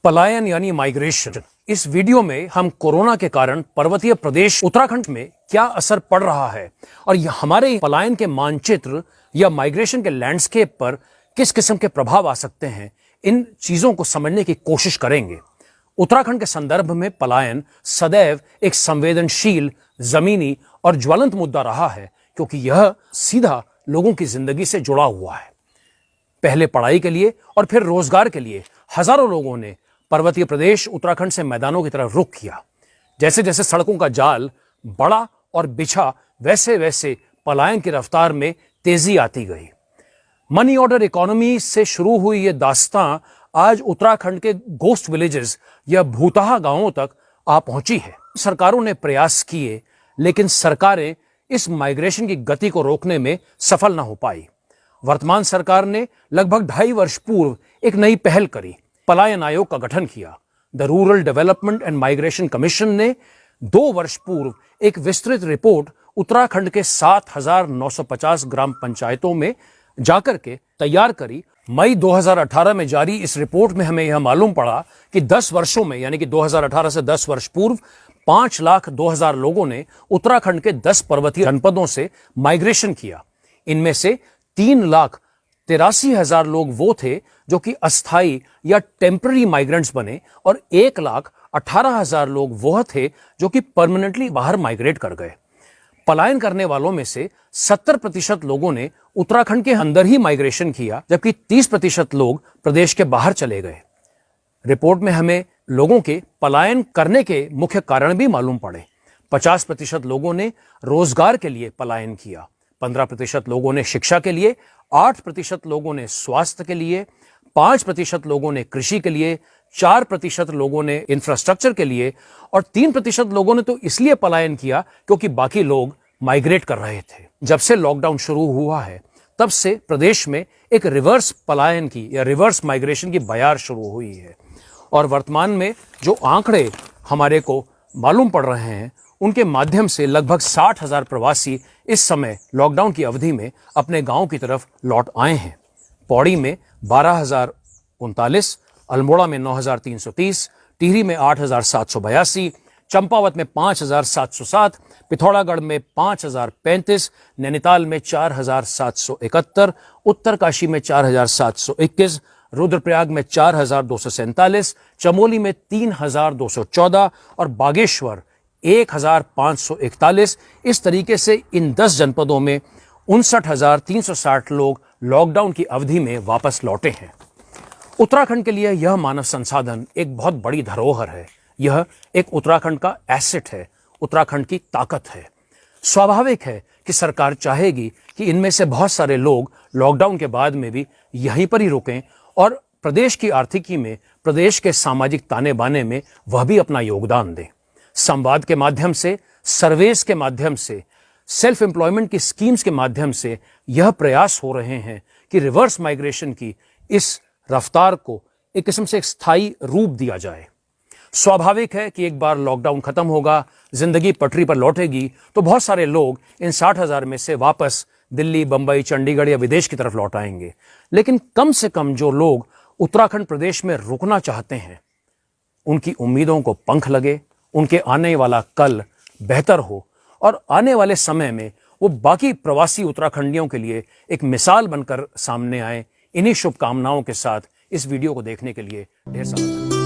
पलायन यानी माइग्रेशन। इस वीडियो में हम कोरोना के कारण पर्वतीय प्रदेश उत्तराखंड में क्या असर पड़ रहा है और हमारे पलायन के मानचित्र या माइग्रेशन के लैंडस्केप पर किस किस्म के प्रभाव आ सकते हैं, इन चीजों को समझने की कोशिश करेंगे। उत्तराखंड के संदर्भ में पलायन सदैव एक संवेदनशील, जमीनी और ज्वलंत मुद्दा रहा है, क्योंकि यह सीधा लोगों की जिंदगी से जुड़ा हुआ है। पहले पढ़ाई के लिए और फिर रोजगार के लिए हजारों लोगों ने पर्वतीय प्रदेश उत्तराखंड से मैदानों की तरफ रुख किया। जैसे जैसे सड़कों का जाल बढ़ा और बिछा, वैसे वैसे पलायन की रफ्तार में तेजी आती गई। मनी ऑर्डर इकोनॉमी से शुरू हुई ये दास्तां आज उत्तराखंड के गोस्ट विलेजेस या भूतहा गांवों तक आ पहुंची है। सरकारों ने प्रयास किए, लेकिन सरकारें इस माइग्रेशन की गति को रोकने में सफल न हो पाई। वर्तमान सरकार ने लगभग 2.5 वर्ष पूर्व एक नई पहल करी, पलायन आयोग का गठन किया। The rural development and migration commission ने 2 वर्ष पूर्व एक विस्तृत रिपोर्ट उत्तराखंड के 7,950 ग्राम पंचायतों में जाकर के तैयार करी। मई 2018 में जारी इस रिपोर्ट में हमें यह मालूम पड़ा कि 10 वर्षों में, यानी कि 2018 से 10 वर्ष पूर्व 5,02,000 लोगों ने उत्तराखंड के 10 पर्वतीय जनपदों से माइग्रेशन किया। इनमें से 3,83,000 लोग वो थे जो कि अस्थायी या टेम्पररी माइग्रेंट्स बने और 1,18,000 लोग वह थे जो कि परमानेंटली बाहर माइग्रेट कर गए। पलायन करने वालों में से 70% लोगों ने उत्तराखंड के अंदर ही माइग्रेशन किया, जबकि 30% लोग प्रदेश के बाहर चले गए। रिपोर्ट में हमें लोगों के पलायन करने के मुख्य कारण भी मालूम पड़े। 50% लोगों ने रोजगार के लिए पलायन किया, 15% लोगों ने शिक्षा के लिए, 8% लोगों ने स्वास्थ्य के लिए, 5% लोगों ने कृषि के लिए, 4% लोगों ने इंफ्रास्ट्रक्चर के लिए और 3% लोगों ने तो इसलिए पलायन किया क्योंकि बाकी लोग माइग्रेट कर रहे थे। जब से लॉकडाउन शुरू हुआ है, तब से प्रदेश में एक रिवर्स पलायन की या रिवर्स माइग्रेशन की बयार शुरू हुई है और वर्तमान में जो आंकड़े हमारे को मालूम पड़ रहे हैं, उनके माध्यम से लगभग 60,000 प्रवासी इस समय लॉकडाउन की अवधि में अपने गांव की तरफ लौट आए हैं। पौड़ी में 12,039, अल्मोड़ा में 9,330, टिहरी में 8,782, चंपावत में 5,707, पिथौरागढ़ में 5,035, नैनीताल में 4,771, उत्तरकाशी में 4,721, रुद्रप्रयाग में 4,247, चमोली में 3,214 और बागेश्वर 1,541। इस तरीके से इन 10 जनपदों में 59,360 लोग लॉकडाउन की अवधि में वापस लौटे हैं। उत्तराखंड के लिए यह मानव संसाधन एक बहुत बड़ी धरोहर है। यह एक उत्तराखंड का एसेट है, उत्तराखंड की ताकत है। स्वाभाविक है कि सरकार चाहेगी कि इनमें से बहुत सारे लोग लॉकडाउन के बाद में भी यहीं पर ही रुकें और प्रदेश की आर्थिकी में, प्रदेश के सामाजिक ताने बाने में वह भी अपना योगदान दें। संवाद के माध्यम से, सर्वेस के माध्यम से, सेल्फ एम्प्लॉयमेंट की स्कीम्स के माध्यम से यह प्रयास हो रहे हैं कि रिवर्स माइग्रेशन की इस रफ्तार को एक किस्म से एक स्थायी रूप दिया जाए। स्वाभाविक है कि एक बार लॉकडाउन खत्म होगा, जिंदगी पटरी पर लौटेगी, तो बहुत सारे लोग इन 60,000 में से वापस दिल्ली, बंबई, चंडीगढ़ या विदेश की तरफ लौट आएंगे। लेकिन कम से कम जो लोग उत्तराखंड प्रदेश में रुकना चाहते हैं, उनकी उम्मीदों को पंख लगे, उनके आने वाला कल बेहतर हो और आने वाले समय में वो बाकी प्रवासी उत्तराखंडियों के लिए एक मिसाल बनकर सामने आए। इन्हीं शुभकामनाओं के साथ इस वीडियो को देखने के लिए ढेर सारा